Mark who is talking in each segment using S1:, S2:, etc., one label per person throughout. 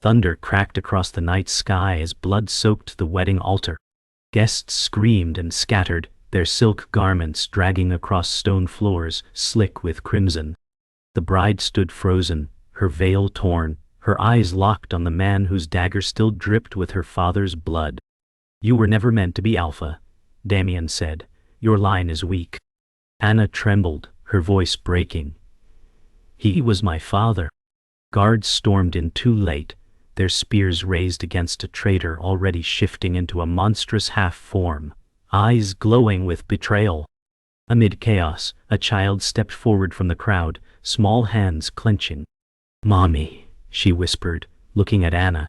S1: Thunder cracked across the night sky as blood soaked the wedding altar. Guests screamed and scattered, their silk garments dragging across stone floors, slick with crimson. The bride stood frozen, her veil torn, her eyes locked on the man whose dagger still dripped with her father's blood. "You were never meant to be Alpha," Damien said. "Your line is weak." Anna trembled, her voice breaking. "He was my father." Guards stormed in too late, their spears raised against a traitor already shifting into a monstrous half-form, eyes glowing with betrayal. Amid chaos, a child stepped forward from the crowd, small hands clenching. "Mommy," she whispered, looking at Anna.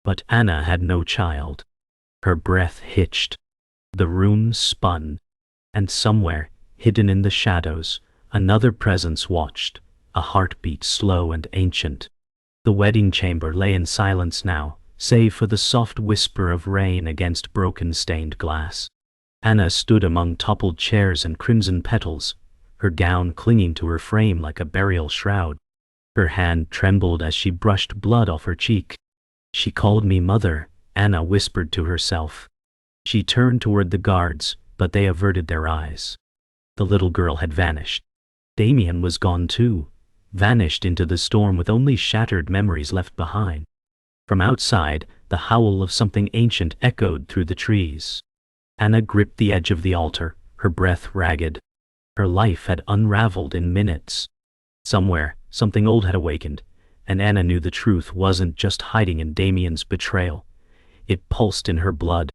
S1: But Anna had no child. Her breath hitched. The room spun. And somewhere, hidden in the shadows, another presence watched, a heartbeat slow and ancient. The wedding chamber lay in silence now, save for the soft whisper of rain against broken stained glass. Anna stood among toppled chairs and crimson petals, her gown clinging to her frame like a burial shroud. Her hand trembled as she brushed blood off her cheek. "She called me mother," Anna whispered to herself. She turned toward the guards, but they averted their eyes. The little girl had vanished. Damien was gone too, vanished into the storm with only shattered memories left behind. From outside, the howl of something ancient echoed through the trees. Anna gripped the edge of the altar, her breath ragged. Her life had unraveled in minutes. Somewhere, something old had awakened, and Anna knew the truth wasn't just hiding in Damien's betrayal. It pulsed in her blood.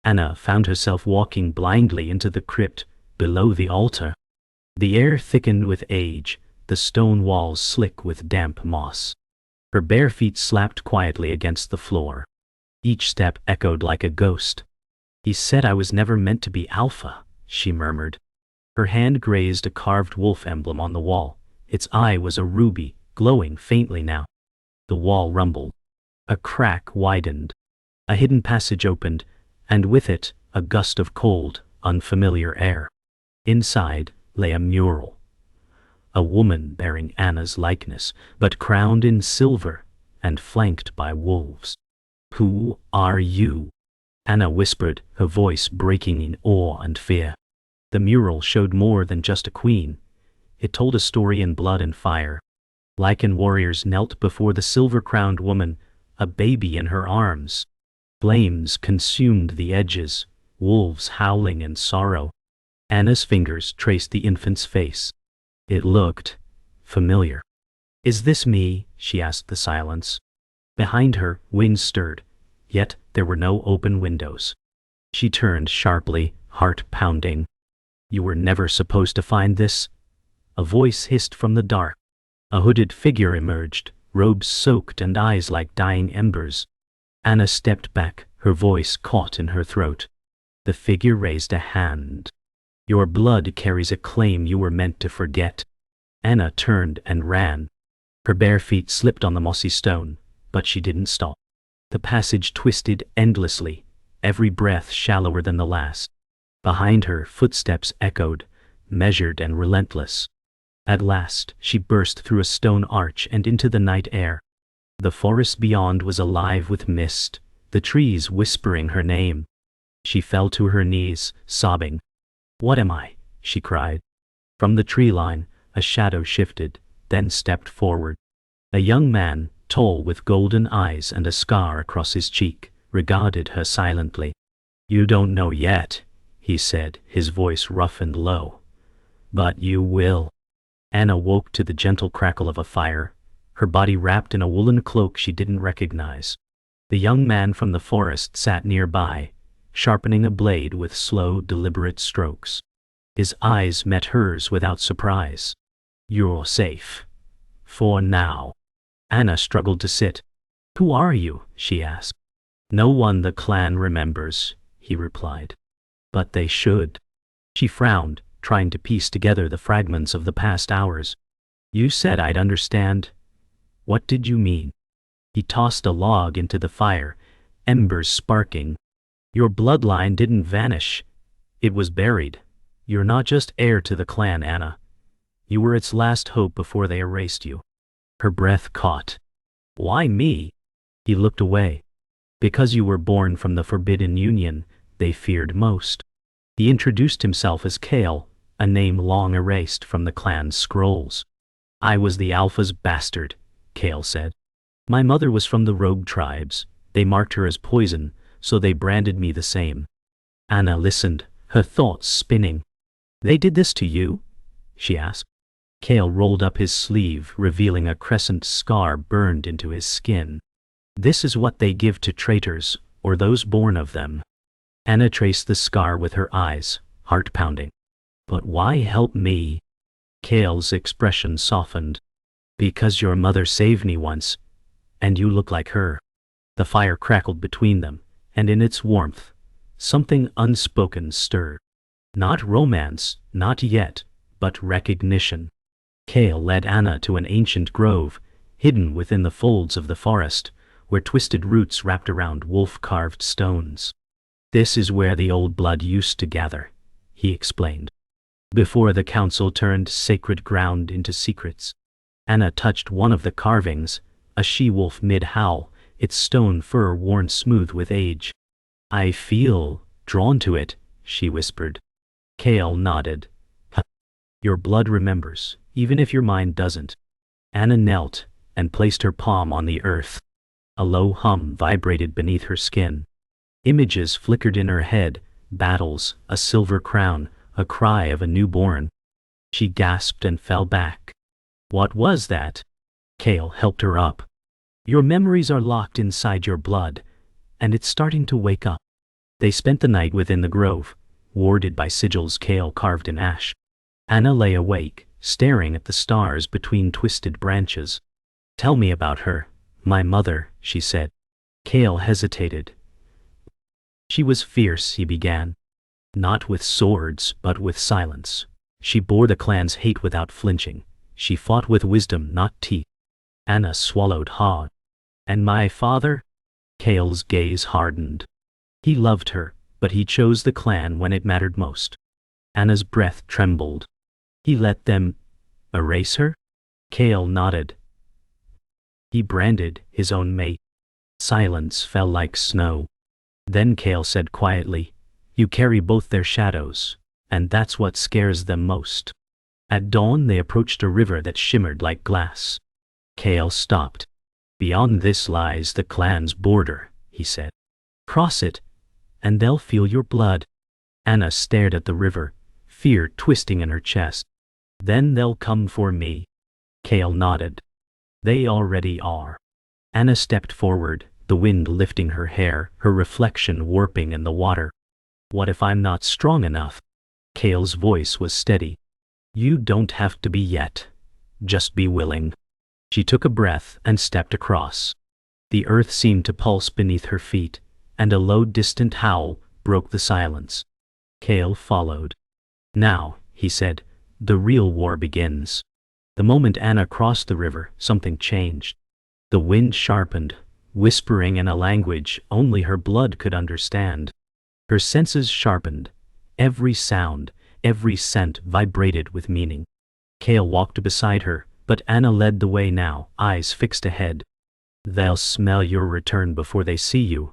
S1: Anna found herself walking blindly into the crypt below the altar. The air thickened with age, the stone walls slick with damp moss. Her bare feet slapped quietly against the floor. Each step echoed like a ghost. "He said I was never meant to be Alpha," she murmured. Her hand grazed a carved wolf emblem on the wall. Its eye was a ruby, glowing faintly now. The wall rumbled. A crack widened. A hidden passage opened, and with it, a gust of cold, unfamiliar air. Inside lay a mural. A woman bearing Anna's likeness, but crowned in silver and flanked by wolves. "Who are you?" Anna whispered, her voice breaking in awe and fear. The mural showed more than just a queen. It told a story in blood and fire. Lycan warriors knelt before the silver-crowned woman, a baby in her arms. Flames consumed the edges, wolves howling in sorrow. Anna's fingers traced the infant's face. It looked familiar. "Is this me?" she asked the silence. Behind her, winds stirred, yet there were no open windows. She turned sharply, heart pounding. "You were never supposed to find this?" A voice hissed from the dark. A hooded figure emerged, robes soaked and eyes like dying embers. Anna stepped back, her voice caught in her throat. The figure raised a hand. "Your blood carries a claim you were meant to forget." Anna turned and ran. Her bare feet slipped on the mossy stone, but she didn't stop. The passage twisted endlessly, every breath shallower than the last. Behind her, footsteps echoed, measured and relentless. At last, she burst through a stone arch and into the night air. The forest beyond was alive with mist, the trees whispering her name. She fell to her knees, sobbing. "What am I?" she cried. From the tree line, a shadow shifted, then stepped forward. A young man, tall with golden eyes and a scar across his cheek, regarded her silently. "You don't know yet," he said, his voice rough and low. "But you will." Anna woke to the gentle crackle of a fire, her body wrapped in a woolen cloak she didn't recognize. The young man from the forest sat nearby, sharpening a blade with slow, deliberate strokes. His eyes met hers without surprise. "You're safe. For now." Anna struggled to sit. "Who are you?" she asked. "No one the clan remembers," he replied. "But they should." She frowned, trying to piece together the fragments of the past hours. "You said I'd understand. What did you mean?" He tossed a log into the fire, embers sparking. "Your bloodline didn't vanish. It was buried. You're not just heir to the clan, Anna. You were its last hope before they erased you." Her breath caught. "Why me?" He looked away. Because you were born from the forbidden union, they feared most. He introduced himself as Kale, a name long erased from the clan's scrolls. I was the Alpha's bastard, Kale said. My mother was from the rogue tribes. They marked her as poison, so they branded me the same. Anna listened, her thoughts spinning. They did this to you? She asked. Kale rolled up his sleeve, revealing a crescent scar burned into his skin. This is what they give to traitors, or those born of them. Anna traced the scar with her eyes, heart pounding. But why help me? Kale's expression softened. Because your mother saved me once, and you look like her. The fire crackled between them, and in its warmth, something unspoken stirred. Not romance, not yet, but recognition. Kale led Anna to an ancient grove, hidden within the folds of the forest, where twisted roots wrapped around wolf-carved stones. This is where the old blood used to gather, he explained. Before the council turned sacred ground into secrets. Anna touched one of the carvings, a she-wolf mid-howl, its stone fur worn smooth with age. I feel drawn to it, she whispered. Kale nodded. Your blood remembers, even if your mind doesn't. Anna knelt and placed her palm on the earth. A low hum vibrated beneath her skin. Images flickered in her head, battles, a silver crown, a cry of a newborn. She gasped and fell back. What was that? Kale helped her up. Your memories are locked inside your blood, and it's starting to wake up. They spent the night within the grove, warded by sigils Kale carved in ash. Anna lay awake, staring at the stars between twisted branches. Tell me about her, my mother, she said. Kale hesitated. She was fierce, he began. Not with swords, but with silence. She bore the clan's hate without flinching. She fought with wisdom, not teeth. Anna swallowed hard. And my father? Kale's gaze hardened. He loved her, but he chose the clan when it mattered most. Anna's breath trembled. He let them erase her? Kale nodded. He branded his own mate. Silence fell like snow. Then Kale said quietly, you carry both their shadows, and that's what scares them most. At dawn they approached a river that shimmered like glass. Kale stopped. Beyond this lies the clan's border, he said. Cross it, and they'll feel your blood. Anna stared at the river, fear twisting in her chest. Then they'll come for me. Kale nodded. They already are. Anna stepped forward, the wind lifting her hair, her reflection warping in the water. What if I'm not strong enough? Kale's voice was steady. You don't have to be yet. Just be willing. She took a breath and stepped across. The earth seemed to pulse beneath her feet, and a low distant howl broke the silence. Kale followed. Now, he said, the real war begins. The moment Anna crossed the river, something changed. The wind sharpened, whispering in a language only her blood could understand. Her senses sharpened. Every sound, every scent vibrated with meaning. Kale walked beside her, but Anna led the way now, eyes fixed ahead. They'll smell your return before they see you,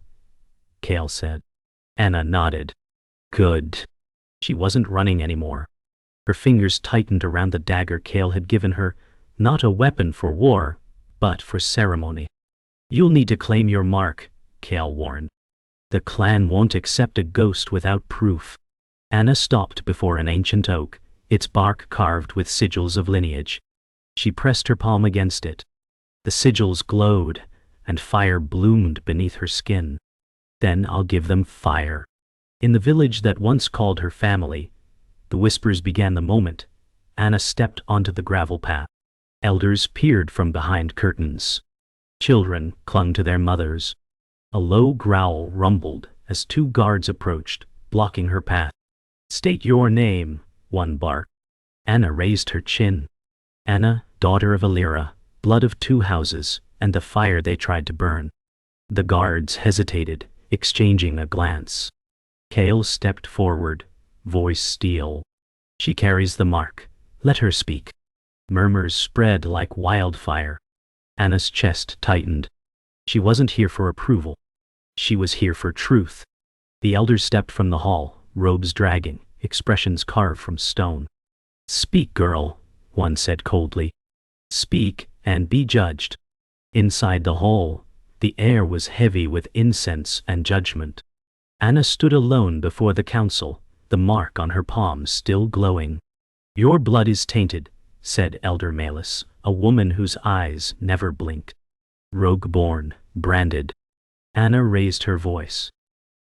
S1: Kale said. Anna nodded. Good. She wasn't running anymore. Her fingers tightened around the dagger Kale had given her, not a weapon for war, but for ceremony. You'll need to claim your mark, Kale warned. The clan won't accept a ghost without proof. Anna stopped before an ancient oak, its bark carved with sigils of lineage. She pressed her palm against it. The sigils glowed, and fire bloomed beneath her skin. Then I'll give them fire. In the village that once called her family, the whispers began the moment Anna stepped onto the gravel path. Elders peered from behind curtains. Children clung to their mothers. A low growl rumbled as two guards approached, blocking her path. State your name, one barked. Anna raised her chin. Anna, daughter of Alira, blood of two houses, and the fire they tried to burn. The guards hesitated, exchanging a glance. Kale stepped forward, voice steel. She carries the mark. Let her speak. Murmurs spread like wildfire. Anna's chest tightened. She wasn't here for approval. She was here for truth. The elders stepped from the hall, robes dragging, expressions carved from stone. "Speak, girl," one said coldly. "Speak, and be judged." Inside the hall, the air was heavy with incense and judgment. Anna stood alone before the council, the mark on her palm still glowing. "Your blood is tainted," said Elder Malus, a woman whose eyes never blinked. "Rogue-born, branded." Anna raised her voice.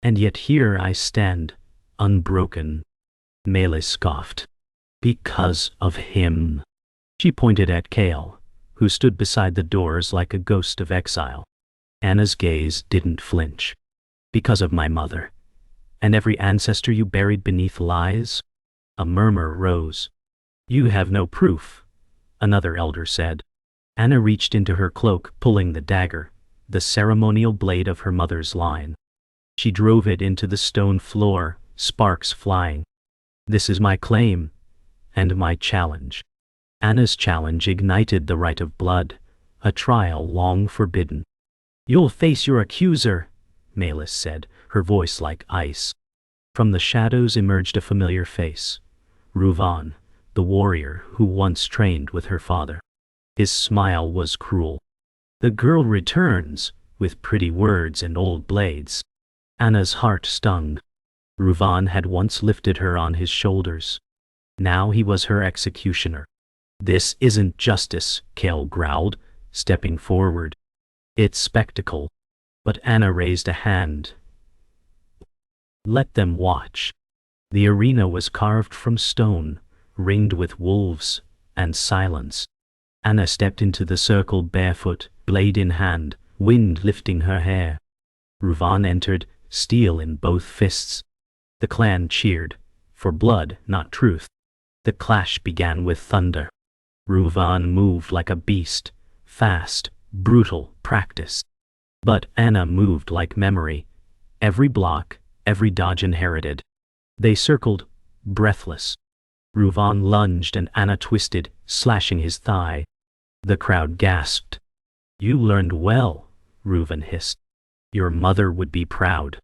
S1: "And yet here I stand, unbroken." Malus scoffed. "Because of him." She pointed at Kale, who stood beside the doors like a ghost of exile. Anna's gaze didn't flinch. "Because of my mother. And every ancestor you buried beneath lies?" A murmur rose. "You have no proof," another elder said. Anna reached into her cloak, pulling the dagger, the ceremonial blade of her mother's line. She drove it into the stone floor, sparks flying. "This is my claim, and my challenge." Anna's challenge ignited the right of blood, a trial long forbidden. "You'll face your accuser," Malus said, her voice like ice. From the shadows emerged a familiar face. Ruvan, the warrior who once trained with her father. His smile was cruel. "The girl returns, with pretty words and old blades." Anna's heart stung. Ruvan had once lifted her on his shoulders. Now he was her executioner. "This isn't justice," Kale growled, stepping forward. "It's spectacle." But Anna raised a hand. "Let them watch." The arena was carved from stone, ringed with wolves and silence. Anna stepped into the circle barefoot, blade in hand, wind lifting her hair. Ruvan entered, steel in both fists. The clan cheered, for blood, not truth. The clash began with thunder. Ruvan moved like a beast, fast, brutal, practiced. But Anna moved like memory, every block, every dodge inherited. They circled, breathless. Ruvan lunged and Anna twisted, slashing his thigh. The crowd gasped. "You learned well," Ruvan hissed. "Your mother would be proud."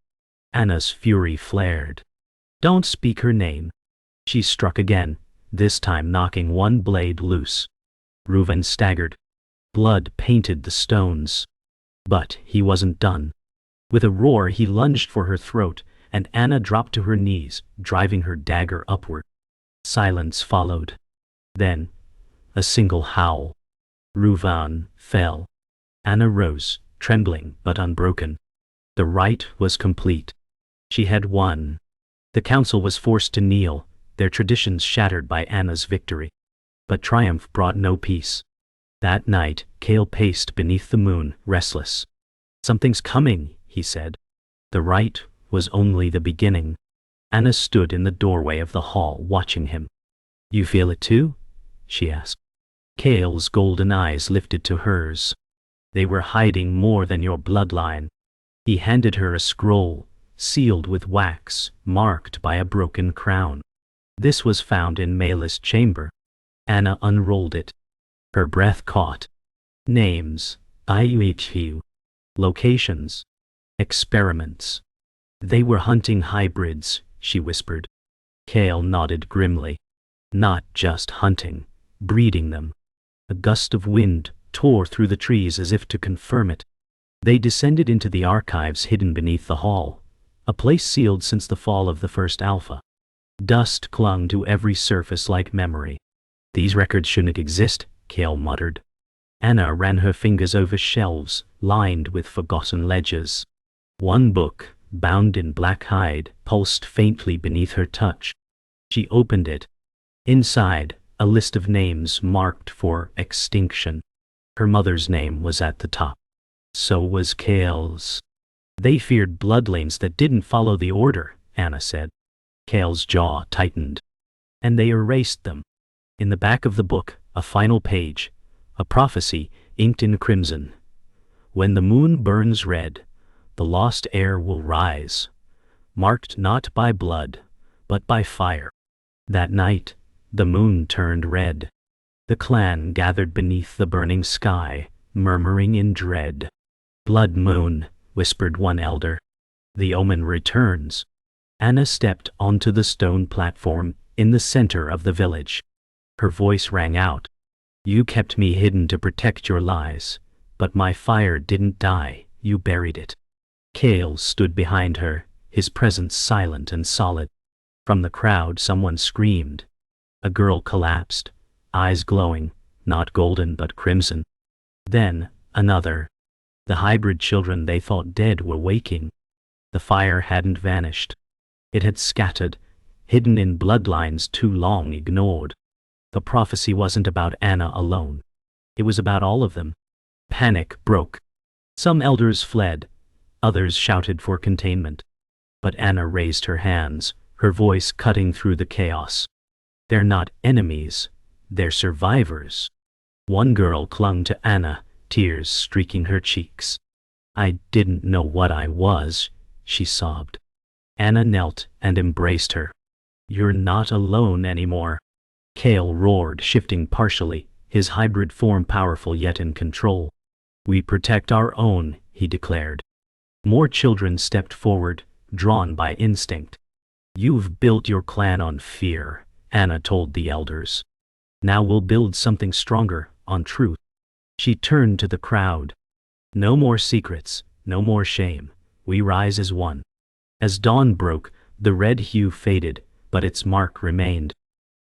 S1: Anna's fury flared. "Don't speak her name." She struck again, this time knocking one blade loose. Ruvan staggered. Blood painted the stones. But he wasn't done. With a roar he lunged for her throat, and Anna dropped to her knees, driving her dagger upward. Silence followed. Then, a single howl. Ruvan fell. Anna rose, trembling but unbroken. The rite was complete. She had won. The council was forced to kneel, their traditions shattered by Anna's victory. But triumph brought no peace. That night, Kale paced beneath the moon, restless. "Something's coming," he said. The rite was only the beginning. Anna stood in the doorway of the hall, watching him. "You feel it too?" she asked. Kale's golden eyes lifted to hers. "They were hiding more than your bloodline." He handed her a scroll, sealed with wax, marked by a broken crown. This was found in Malus' chamber. Anna unrolled it. Her breath caught. Names, IUHU, locations, experiments. "They were hunting hybrids," she whispered. Kale nodded grimly. "Not just hunting, breeding them." A gust of wind tore through the trees as if to confirm it. They descended into the archives hidden beneath the hall, a place sealed since the fall of the first Alpha. Dust clung to every surface like memory. "These records shouldn't exist," Kale muttered. Anna ran her fingers over shelves, lined with forgotten ledgers. One book, bound in black hide, pulsed faintly beneath her touch. She opened it. Inside, a list of names marked for extinction. Her mother's name was at the top. So was Kale's. "They feared bloodlines that didn't follow the order," Anna said. Kale's jaw tightened. "And they erased them." In the back of the book, a final page, a prophecy inked in crimson. "When the moon burns red, the lost heir will rise, marked not by blood, but by fire." That night, the moon turned red. The clan gathered beneath the burning sky, murmuring in dread. Blood moon, whispered one elder. The omen returns. Anna stepped onto the stone platform in the center of the village. Her voice rang out. You kept me hidden to protect your lies, but my fire didn't die, you buried it. Kale stood behind her, his presence silent and solid. From the crowd someone screamed. A girl collapsed, eyes glowing, not golden but crimson. Then, another. The hybrid children they thought dead were waking. The fire hadn't vanished. It had scattered, hidden in bloodlines too long ignored. The prophecy wasn't about Anna alone. It was about all of them. Panic broke. Some elders fled, others shouted for containment. But Anna raised her hands, her voice cutting through the chaos. They're not enemies, they're survivors. One girl clung to Anna, tears streaking her cheeks. I didn't know what I was, she sobbed. Anna knelt and embraced her. You're not alone anymore. Kale roared, shifting partially, his hybrid form powerful yet in control. We protect our own, he declared. More children stepped forward, drawn by instinct. You've built your clan on fear, Anna told the elders. Now we'll build something stronger, on truth. She turned to the crowd. No more secrets, no more shame. We rise as one. As dawn broke, the red hue faded, but its mark remained.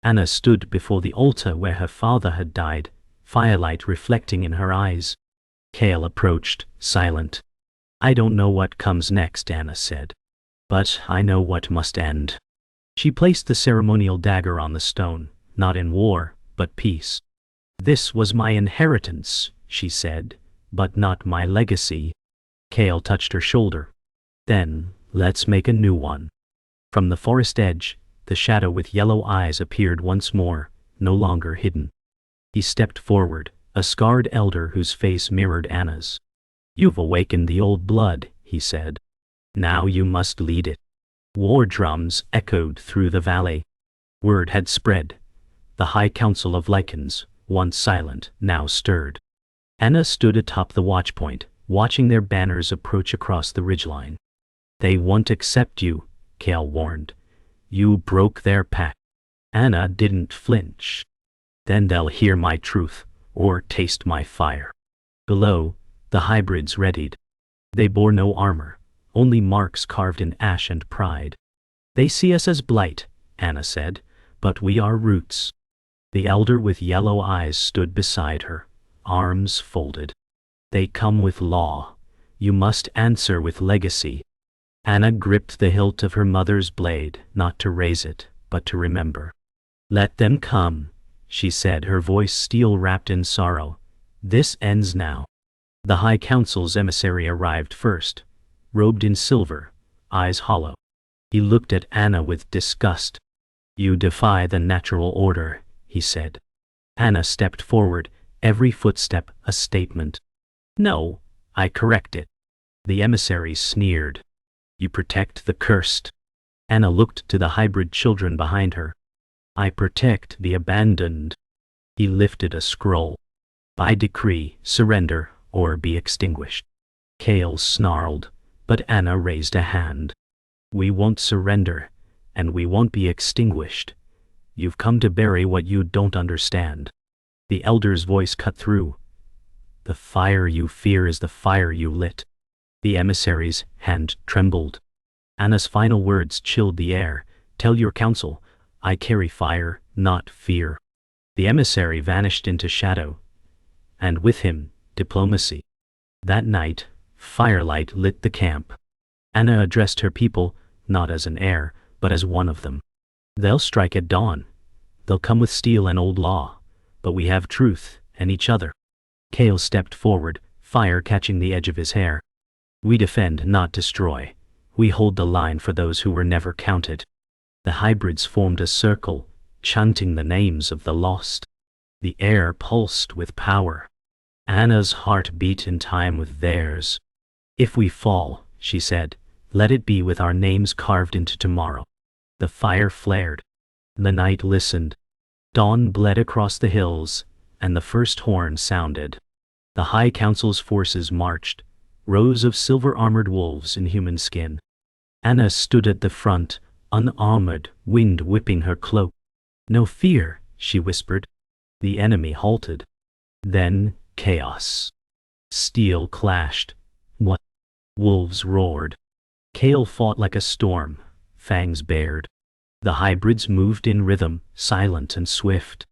S1: Anna stood before the altar where her father had died, firelight reflecting in her eyes. Kale approached, silent. I don't know what comes next, Anna said. But I know what must end. She placed the ceremonial dagger on the stone, not in war, but peace. This was my inheritance, she said, but not my legacy. Kale touched her shoulder. Then, let's make a new one. From the forest edge, the shadow with yellow eyes appeared once more, no longer hidden. He stepped forward, a scarred elder whose face mirrored Anna's. You've awakened the old blood, he said. Now you must lead it. War drums echoed through the valley. Word had spread. The High Council of Lycans, once silent, now stirred. Anna stood atop the watchpoint, watching their banners approach across the ridgeline. They won't accept you, Kale warned. You broke their pact. Anna didn't flinch. Then they'll hear my truth, or taste my fire. Below, the hybrids readied. They bore no armor, only marks carved in ash and pride. They see us as blight, Anna said, but we are roots. The elder with yellow eyes stood beside her, arms folded. They come with law. You must answer with legacy. Anna gripped the hilt of her mother's blade, not to raise it, but to remember. Let them come, she said, her voice steel wrapped in sorrow. This ends now. The High Council's emissary arrived first, robed in silver, eyes hollow. He looked at Anna with disgust. You defy the natural order, he said. Anna stepped forward, every footstep a statement. No, I correct it. The emissary sneered. You protect the cursed. Anna looked to the hybrid children behind her. I protect the abandoned. He lifted a scroll. By decree, surrender, or be extinguished. Kale snarled, but Anna raised a hand. We won't surrender, and we won't be extinguished. You've come to bury what you don't understand. The elder's voice cut through. The fire you fear is the fire you lit. The emissary's hand trembled. Anna's final words chilled the air. Tell your council, I carry fire, not fear. The emissary vanished into shadow. And with him, diplomacy. That night, firelight lit the camp. Anna addressed her people, not as an heir, but as one of them. They'll strike at dawn. They'll come with steel and old law. But we have truth, and each other. Kale stepped forward, fire catching the edge of his hair. We defend, not destroy. We hold the line for those who were never counted. The hybrids formed a circle, chanting the names of the lost. The air pulsed with power. Anna's heart beat in time with theirs. If we fall, she said, let it be with our names carved into tomorrow. The fire flared. The night listened. Dawn bled across the hills, and the first horn sounded. The High Council's forces marched, rows of silver-armored wolves in human skin. Anna stood at the front, unarmored, wind whipping her cloak. "No fear," she whispered. The enemy halted. Then, chaos. Steel clashed. What? Wolves roared. Kale fought like a storm, fangs bared. The hybrids moved in rhythm, silent and swift.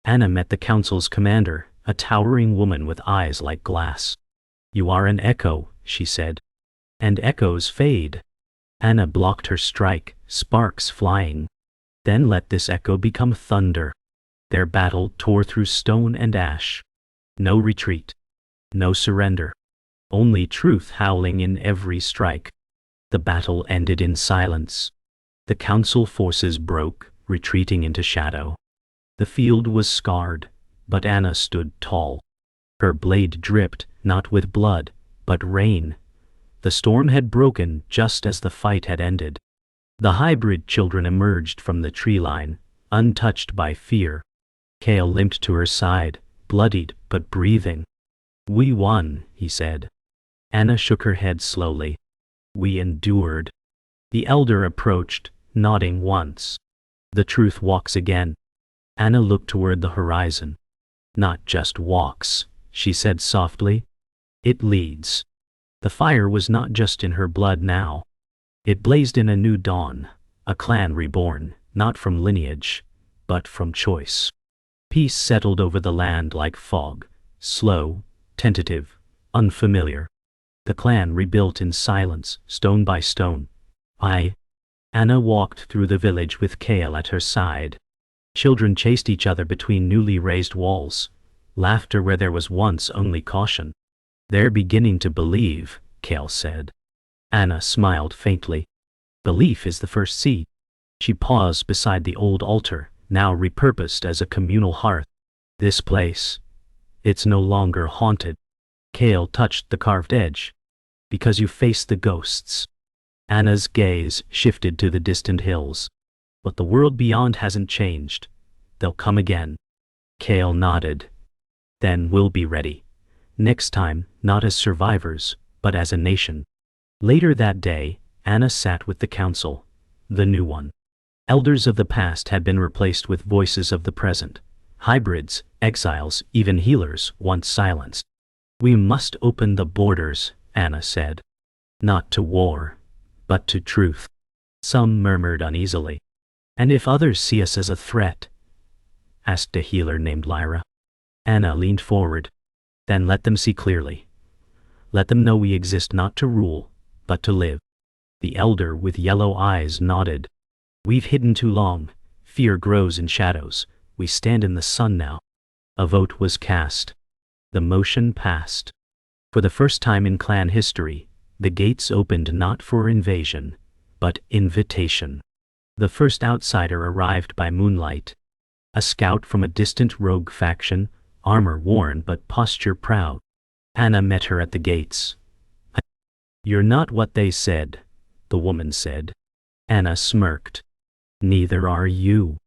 S1: Anna met the council's commander, a towering woman with eyes like glass. "You are an echo," she said. "And echoes fade." Anna blocked her strike, sparks flying. "Then let this echo become thunder." Their battle tore through stone and ash. No retreat. No surrender. Only truth howling in every strike. The battle ended in silence. The council forces broke, retreating into shadow. The field was scarred, but Anna stood tall. Her blade dripped, not with blood, but rain. The storm had broken just as the fight had ended. The hybrid children emerged from the tree line, untouched by fear. Kale limped to her side, bloodied but breathing. "We won," he said. Anna shook her head slowly. "We endured." The elder approached, nodding once. "The truth walks again." Anna looked toward the horizon. "Not just walks," she said softly. "It leads." The fire was not just in her blood now. It blazed in a new dawn, a clan reborn, not from lineage, but from choice. Peace settled over the land like fog, slow, tentative, unfamiliar. The clan rebuilt in silence, stone by stone. Anna walked through the village with Kale at her side. Children chased each other between newly raised walls, laughter where there was once only caution. "They're beginning to believe," Kale said. Anna smiled faintly. "Belief is the first seed." She paused beside the old altar, now repurposed as a communal hearth. "This place, it's no longer haunted." Kale touched the carved edge. "Because you face the ghosts." Anna's gaze shifted to the distant hills. "But the world beyond hasn't changed. They'll come again." Kale nodded. "Then we'll be ready. Next time, not as survivors, but as a nation." Later that day, Anna sat with the council, the new one. Elders of the past had been replaced with voices of the present. Hybrids, exiles, even healers, once silenced. "We must open the borders," Anna said. "Not to war, but to truth." Some murmured uneasily. "And if others see us as a threat?" asked a healer named Lyra. Anna leaned forward. "Then let them see clearly. Let them know we exist not to rule, but to live." The elder with yellow eyes nodded. "We've hidden too long. Fear grows in shadows. We stand in the sun now." A vote was cast. The motion passed. For the first time in clan history, the gates opened not for invasion, but invitation. The first outsider arrived by moonlight. A scout from a distant rogue faction, armor worn but posture proud. Anna met her at the gates. "You're not what they said," the woman said. Anna smirked. "Neither are you."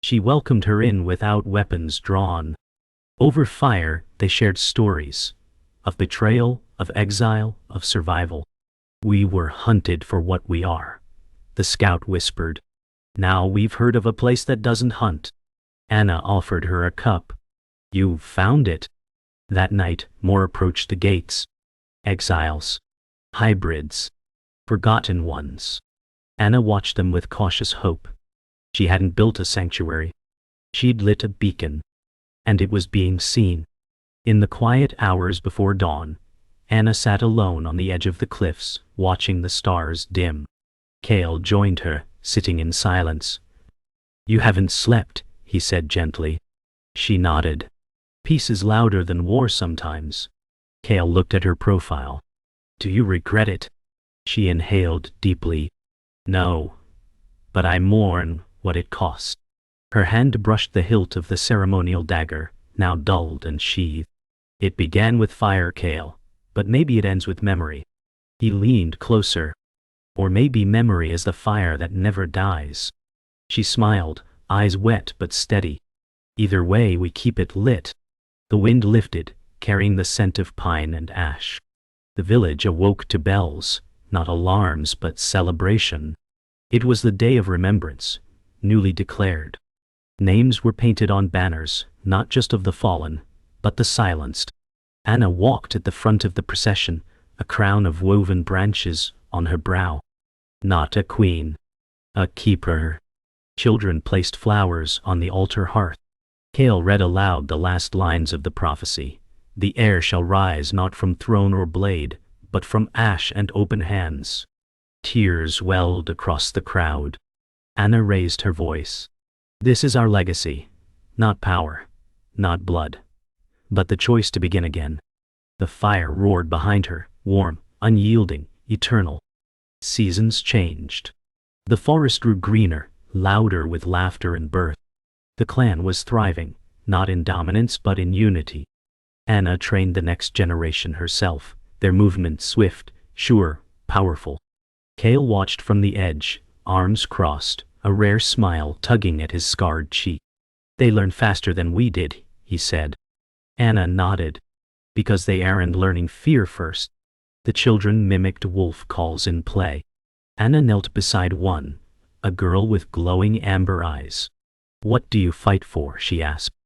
S1: She welcomed her in without weapons drawn. Over fire, they shared stories. Of betrayal, of exile, of survival. "We were hunted for what we are," the scout whispered. "Now we've heard of a place that doesn't hunt." Anna offered her a cup. "You've found it." That night, more approached the gates. Exiles. Hybrids. Forgotten ones. Anna watched them with cautious hope. She hadn't built a sanctuary. She'd lit a beacon. And it was being seen. In the quiet hours before dawn, Anna sat alone on the edge of the cliffs, watching the stars dim. Kale joined her, sitting in silence. "You haven't slept," he said gently. She nodded. "Peace is louder than war sometimes." Kale looked at her profile. "Do you regret it?" She inhaled deeply. "No. But I mourn what it cost." Her hand brushed the hilt of the ceremonial dagger, now dulled and sheathed. "It began with fire, Kale, but maybe it ends with memory." He leaned closer. "Or maybe memory is the fire that never dies." She smiled, eyes wet but steady. "Either way, we keep it lit." The wind lifted, carrying the scent of pine and ash. The village awoke to bells, not alarms but celebration. It was the day of remembrance, newly declared. Names were painted on banners, not just of the fallen, but the silenced. Anna walked at the front of the procession, a crown of woven branches on her brow. Not a queen, a keeper. Children placed flowers on the altar hearth. Cale read aloud the last lines of the prophecy. The heir shall rise not from throne or blade, but from ash and open hands. Tears welled across the crowd. Anna raised her voice. This is our legacy. Not power, not blood, but the choice to begin again. The fire roared behind her, warm, unyielding, eternal. Seasons changed. The forest grew greener, louder with laughter and birth. The clan was thriving, not in dominance but in unity. Anna trained the next generation herself, their movements swift, sure, powerful. Cale watched from the edge, arms crossed, a rare smile tugging at his scarred cheek. They learn faster than we did, he said. Anna nodded. Because they aren't learning fear first. The children mimicked wolf calls in play. Anna knelt beside one, a girl with glowing amber eyes. What do you fight for? She asked.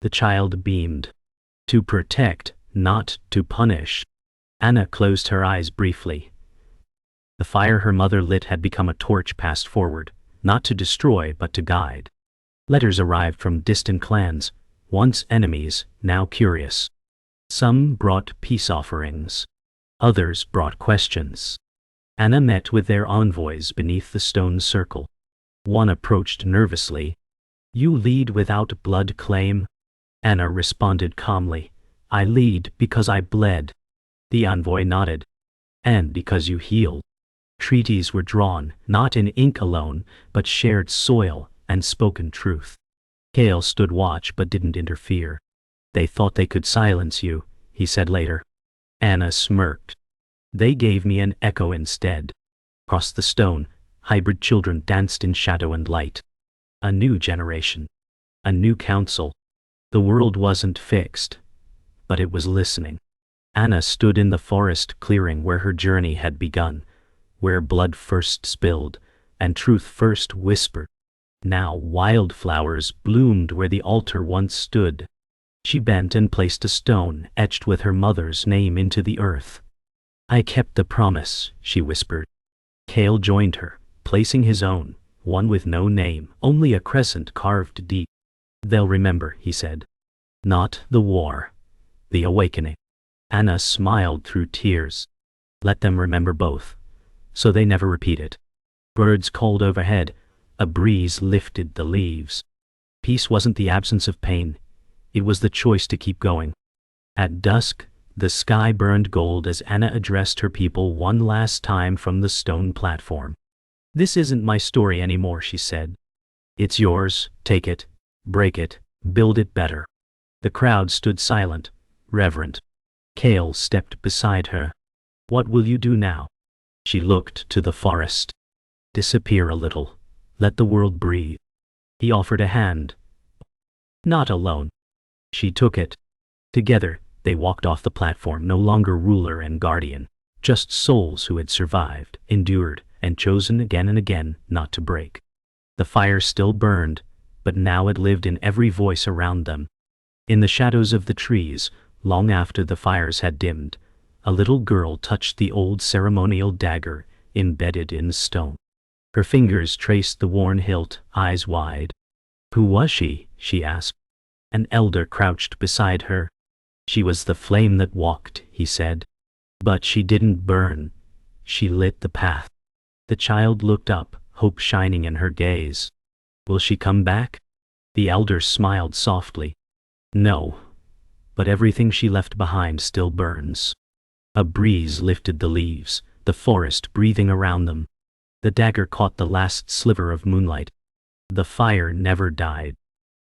S1: The child beamed. To protect, not to punish. Anna closed her eyes briefly. The fire her mother lit had become a torch passed forward, not to destroy but to guide. Letters arrived from distant clans, once enemies, now curious. Some brought peace offerings. Others brought questions. Anna met with their envoys beneath the stone circle. One approached nervously. You lead without blood claim? Anna responded calmly. I lead because I bled. The envoy nodded. And because you healed. Treaties were drawn, not in ink alone, but shared soil and spoken truth. Cale stood watch but didn't interfere. They thought they could silence you, he said later. Anna smirked. They gave me an echo instead. Across the stone, hybrid children danced in shadow and light. A new generation. A new council. The world wasn't fixed, but it was listening. Anna stood in the forest clearing where her journey had begun, where blood first spilled and truth first whispered. Now wildflowers bloomed where the altar once stood. She bent and placed a stone etched with her mother's name into the earth. I kept the promise, she whispered. Cale joined her, placing his own, one with no name, only a crescent carved deep. They'll remember, he said. Not the war, the awakening. Anna smiled through tears. Let them remember both, so they never repeat it. Birds called overhead, a breeze lifted the leaves. Peace wasn't the absence of pain, it was the choice to keep going. At dusk, the sky burned gold as Anna addressed her people one last time from the stone platform. This isn't my story anymore, she said. It's yours, take it, break it, build it better. The crowd stood silent, reverent. Cale stepped beside her. What will you do now? She looked to the forest. Disappear a little. Let the world breathe. He offered a hand. Not alone. She took it. Together, they walked off the platform, no longer ruler and guardian, just souls who had survived, endured, and chosen again and again not to break. The fire still burned, but now it lived in every voice around them. In the shadows of the trees, long after the fires had dimmed, a little girl touched the old ceremonial dagger embedded in stone. Her fingers traced the worn hilt, eyes wide. Who was she? She asked. An elder crouched beside her. She was the flame that walked, he said. But she didn't burn. She lit the path. The child looked up, hope shining in her gaze. Will she come back? The elder smiled softly. No, but everything she left behind still burns. A breeze lifted the leaves, the forest breathing around them. The dagger caught the last sliver of moonlight. The fire never died.